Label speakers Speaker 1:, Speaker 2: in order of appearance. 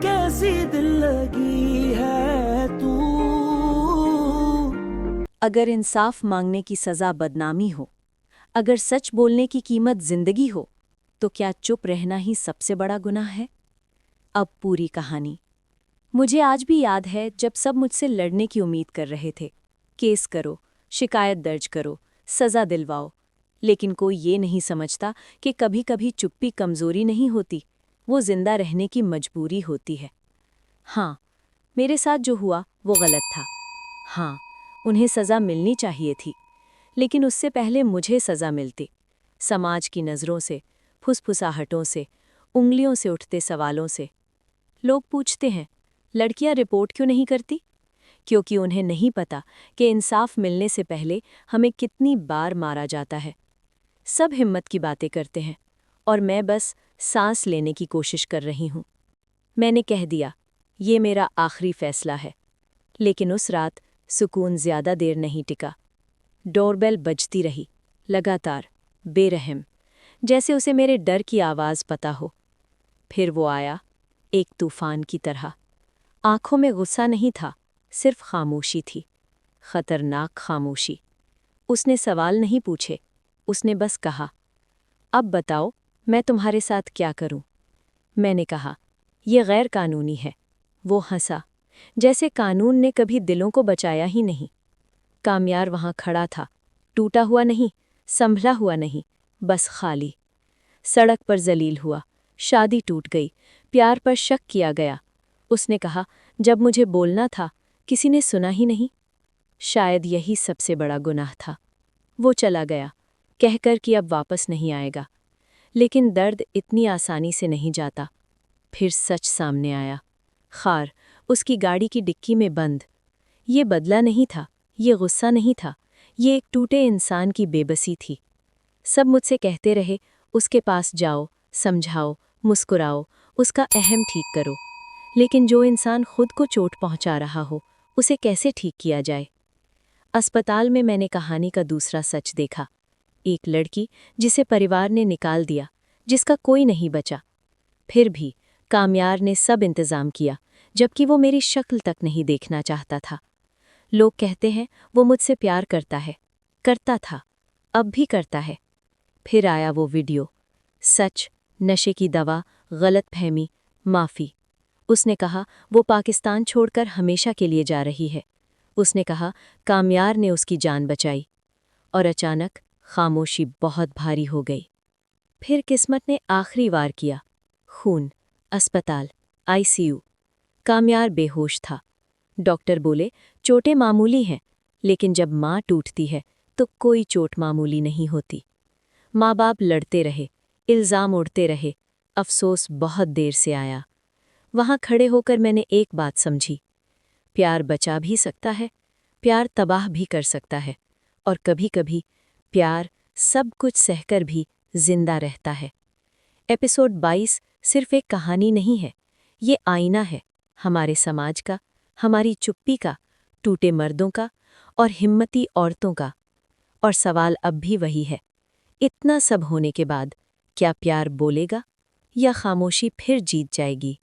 Speaker 1: कैसी दिल लगी है तू।
Speaker 2: अगर इंसाफ मांगने की सज़ा बदनामी हो, अगर सच बोलने की कीमत जिंदगी हो, तो क्या चुप रहना ही सबसे बड़ा गुनाह है? अब पूरी कहानी। मुझे आज भी याद है जब सब मुझसे लड़ने की उम्मीद कर रहे थे। केस करो, शिकायत दर्ज करो, सज़ा दिलवाओ। लेकिन कोई ये नहीं समझता कि कभी-कभी चुप्पी कमज़ोरी नहीं होती, वो जिंदा रहने की मजबूरी होती है। हाँ, मेरे साथ जो हुआ वो गलत था। हाँ, उन्हें सज़ा मिलनी चाहिए थी, लेकिन उससे पहले मुझे सज़ा मिलती। समाज की नज़रों से, फुसफुसाहटों से, उंगलियों से उठते सवालों से। लोग पूछते हैं, लड़कियां रिपोर्ट क्यों नहीं करती? क्योंकि उन्हें नहीं पता कि इंसाफ मिलने से पहले हमें कितनी बार मारा जाता है। सब हिम्मत की बातें करते हैं, और मैं बस सांस लेने की कोशिश कर रही हूँ। मैंने कह दिया, ये मेरा आखिरी फैसला है। लेकिन उस रात सुकून ज्यादा देर नहीं टिका। डोरबेल बजती रही, लगातार, बेरहम, जैसे उसे मेरे डर की आवाज़ पता हो। फिर वो आया, एक तूफान की तरह। आंखों में गुस्सा नहीं था, सिर्फ खामोशी थी, खतरनाक खामोशी। उसने सवाल नहीं पूछे, उसने बस कहा, अब बताओ, मैं तुम्हारे साथ क्या करूं? मैंने कहा, यह गैर कानूनी है। वो हंसा, जैसे कानून ने कभी दिलों को बचाया ही नहीं। कामयार वहां खड़ा था, टूटा हुआ नहीं, संभला हुआ नहीं, बस खाली। सड़क पर जलील हुआ, शादी टूट गई, प्यार पर शक किया गया। उसने कहा, जब मुझे बोलना था, किसी ने सुना ही नहीं। शायद यही सबसे बड़ा गुनाह था। वो चला गया, कहकर कि अब वापस नहीं आएगा। लेकिन दर्द इतनी आसानी से नहीं जाता। फिर सच सामने आया। खार, उसकी गाड़ी की डिक्की में बंद। ये बदला नहीं था, ये गुस्सा नहीं था, ये एक टूटे इंसान की बेबसी थी। सब मुझसे कहते रहे, उसके पास जाओ, समझाओ, मुस्कुराओ, उसका अहम ठीक करो। लेकिन जो इंसान खुद को चोट पहुंचा रहा हो, उसे कैसे ठीक किया जाए? अस्पताल में मैंने कहानी का दूसरा सच देखा। एक लड़की जिसे परिवार ने निकाल दिया, जिसका कोई नहीं बचा। फिर भी कामयार ने सब इंतज़ाम किया, जबकि वो मेरी शक्ल तक नहीं देखना चाहता था। लोग कहते हैं वो मुझसे प्यार करता है, करता था, अब भी करता है। फिर आया वो वीडियो। सच, नशे की दवा, गलतफहमी, माफ़ी। उसने कहा वो पाकिस्तान छोड़कर हमेशा के लिए जा रही है। उसने कहा कामयार ने उसकी जान बचाई। और अचानक खामोशी बहुत भारी हो गई। फिर किस्मत ने आखिरी वार किया। खून, अस्पताल, आईसीयू। कामयार बेहोश था। डॉक्टर बोले चोटें मामूली हैं, लेकिन जब माँ टूटती है तो कोई चोट मामूली नहीं होती। माँ बाप लड़ते रहे, इल्ज़ाम उड़ते रहे, अफसोस बहुत देर से आया। वहाँ खड़े होकर मैंने एक बात समझी, प्यार बचा भी सकता है, प्यार तबाह भी कर सकता है, और कभी-कभी प्यार सब कुछ सहकर भी जिंदा रहता है। एपिसोड 22 सिर्फ एक कहानी नहीं है, ये आईना है, हमारे समाज का, हमारी चुप्पी का, टूटे मर्दों का और हिम्मती औरतों का। और सवाल अब भी वही है, इतना सब होने के बाद क्या प्यार बोलेगा या खामोशी फिर जीत जाएगी?